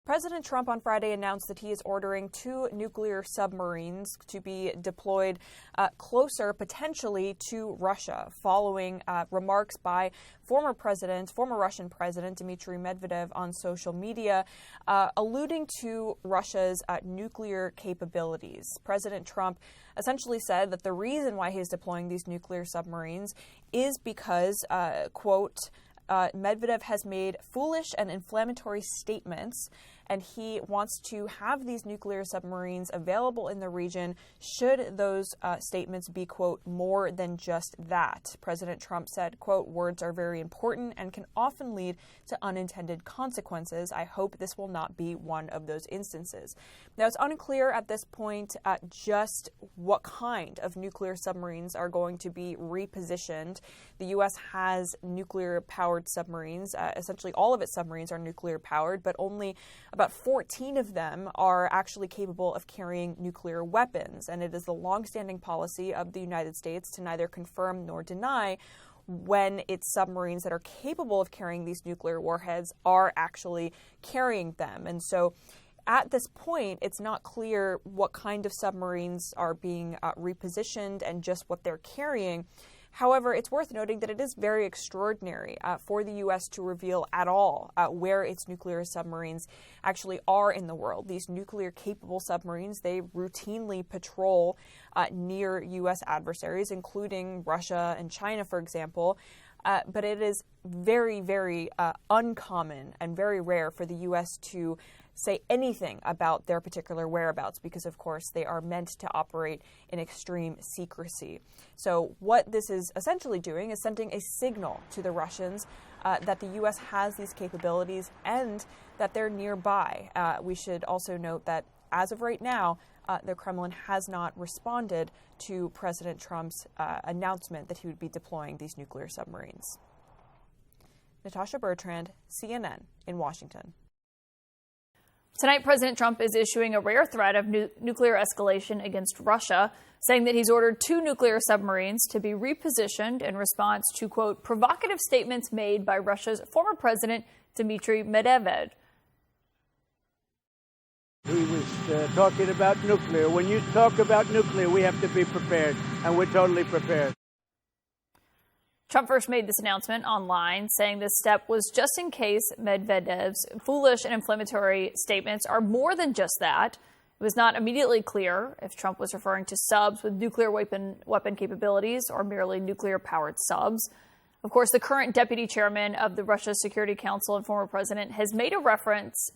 President Trump on Friday announced that he is ordering 2 nuclear submarines to be deployed closer, potentially, to Russia, following remarks by former Russian President Dmitry Medvedev on social media, alluding to Russia's nuclear capabilities. President Trump essentially said that the reason why he's deploying these nuclear submarines is because, quote, Medvedev has made foolish and inflammatory statements, and he wants to have these nuclear submarines available in the region should those statements be, quote, more than just that. President Trump said, quote, words are very important and can often lead to unintended consequences. I hope this will not be one of those instances. Now, it's unclear at this point just what kind of nuclear submarines are going to be repositioned. The U.S. has nuclear-powered submarines. Essentially, all of its submarines are nuclear-powered, but only about 14 of them are actually capable of carrying nuclear weapons. And it is the longstanding policy of the United States to neither confirm nor deny when its submarines that are capable of carrying these nuclear warheads are actually carrying them. And so at this point, it's not clear what kind of submarines are being repositioned and just what they're carrying. However, it's worth noting that it is very extraordinary for the U.S. to reveal at all where its nuclear submarines actually are in the world. These nuclear-capable submarines, they routinely patrol near U.S. adversaries, including Russia and China, for example. But it is very, very uncommon and very rare for the U.S. to say anything about their particular whereabouts because, of course, they are meant to operate in extreme secrecy. So what this is essentially doing is sending a signal to the Russians that the U.S. has these capabilities and that they're nearby. We should also note that as of right now, the Kremlin has not responded to President Trump's announcement that he would be deploying these nuclear submarines. Natasha Bertrand, CNN in Washington. Tonight, President Trump is issuing a rare threat of nuclear escalation against Russia, saying that he's ordered 2 nuclear submarines to be repositioned in response to, quote, provocative statements made by Russia's former president, Dmitry Medvedev. He was talking about nuclear. When you talk about nuclear, we have to be prepared, and we're totally prepared. Trump first made this announcement online, saying this step was just in case Medvedev's foolish and inflammatory statements are more than just that. It was not immediately clear if Trump was referring to subs with nuclear weapon capabilities or merely nuclear-powered subs. Of course, the current deputy chairman of the Russia Security Council and former president had made a reference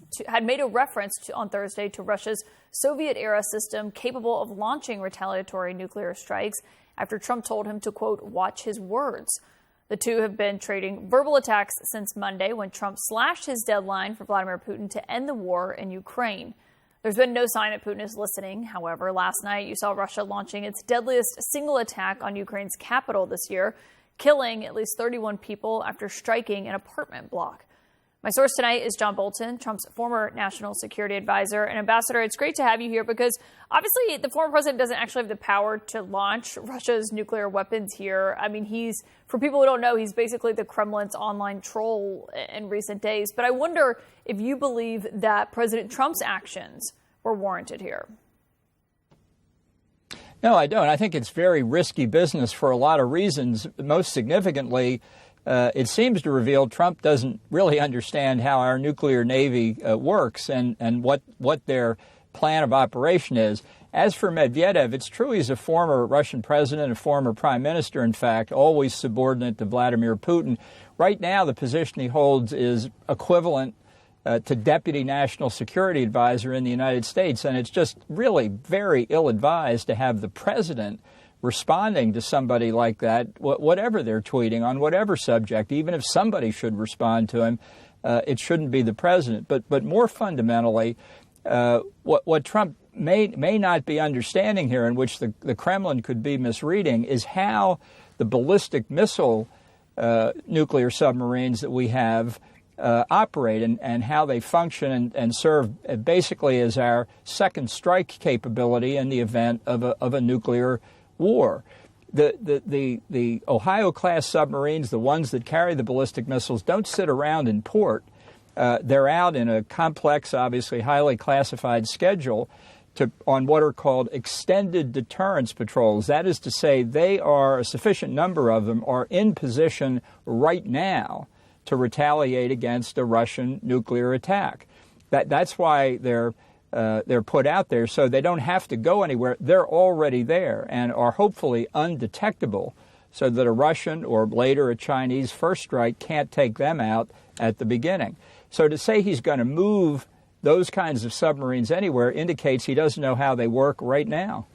on Thursday to Russia's Soviet-era system capable of launching retaliatory nuclear strikes after Trump told him to, quote, watch his words. The two have been trading verbal attacks since Monday when Trump slashed his deadline for Vladimir Putin to end the war in Ukraine. There's been no sign that Putin is listening. However, last night you saw Russia launching its deadliest single attack on Ukraine's capital this year, killing at least 31 people after striking an apartment block. My source tonight is John Bolton, Trump's former national security advisor. And Ambassador, it's great to have you here because obviously the former president doesn't actually have the power to launch Russia's nuclear weapons here. I mean, for people who don't know, he's basically the Kremlin's online troll in recent days. But I wonder if you believe that President Trump's actions were warranted here. No, I don't. I think it's very risky business for a lot of reasons. Most significantly, it seems to reveal Trump doesn't really understand how our nuclear navy works and what their plan of operation is. As for Medvedev, it's true he's a former Russian president, a former prime minister, in fact, always subordinate to Vladimir Putin. Right now, the position he holds is equivalent to deputy national security advisor in the United States. And it's just really very ill-advised to have the president responding to somebody like that, whatever they're tweeting on whatever subject. Even if somebody should respond to him, it shouldn't be the president. But more fundamentally, what Trump may not be understanding here, in which the Kremlin could be misreading, is how the ballistic missile nuclear submarines that we have operate and how they function and serve basically as our second strike capability in the event of a nuclear war. The Ohio-class submarines, the ones that carry the ballistic missiles, don't sit around in port they're out in a complex, obviously highly classified schedule on what are called extended deterrence patrols. That is to say, a sufficient number of them are in position right now to retaliate against a Russian nuclear attack. That's why they're put out there, so they don't have to go anywhere. They're already there and are hopefully undetectable, so that a Russian or later a Chinese first strike can't take them out at the beginning. So to say he's going to move those kinds of submarines anywhere indicates he doesn't know how they work right now.